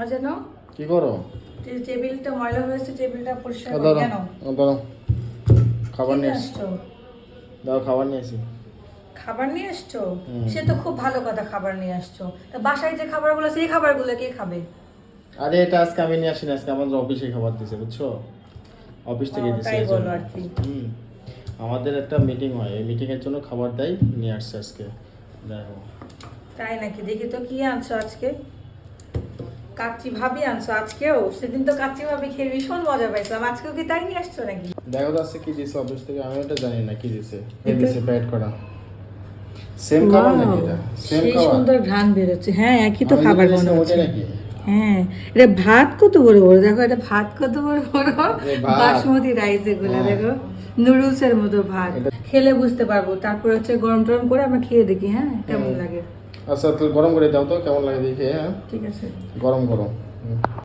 যেন কি করো? টেবিলটা ময়লা হয়েছে, টেবিলটা পরিষ্কার করো। দাও কেন দাও, খাবার নিয়ে এসছি। আসছো? দাও, খাবার নিয়ে এসি। খাবার নিয়ে আসছো? সে তো খুব ভালো কথা, খাবার নিয়ে আসছো। তা বাসায় যে খাবারগুলো, সেই খাবারগুলো কে খাবে? আরে এটা আজকে আমি নিয়ে আসিনি, আজকে আমাদের অফিসে খাবার দিছে, বুঝছো? অফিস থেকে দিছে তাই এই বলো জন্য। আর কি। আমাদের একটা মিটিং হয়, এই মিটিং এর জন্য খাবার দেয়, নিয়ে আসছে আজকে। দেখো। তাই নাকি? দেখি তো কি আনছো আজকে। কাচ্চি ভাবি আনছো আজকেও? সেদিন তো কাচ্চি ভাবি খেয়ে ভীষণ মজা পাইছিলাম, আজকেও কি তাই নিয়ে আসছো নাকি? দেখো তো আজকে কি দিছে অফিস থেকে, আমি এটা জানি না কি দিছে। কি এটা- দিছে প্যাড করা। সেম খাবার নাকি এটা? সেম সেই খাবার। সুন্দর ঘ্রাণ বেরোচ্ছে। হ্যাঁ, একই তো আমি খাবার যেটা মনে দিয়েছিলাম হচ্ছে। ওটাই নাকি? হ্যাঁ, এটা ভাত কত বড় বড়, দেখো এটা ভাত কত বড় বড়। এ ভাত। বাসমতি রাইস এগুলো, হ্যাঁ। দেখো নুডলস এর মতো ভাত। এটা- খেলে বুঝতে পারবো, তারপর হচ্ছে গরম টরম করে আমরা খেয়ে দেখি, হ্যাঁ কেমন লাগে। আচ্ছা, তাহলে গরম করে দাও তো, কেমন লাগে দেখে। হ্যাঁ, ঠিক আছে। গরম গরম।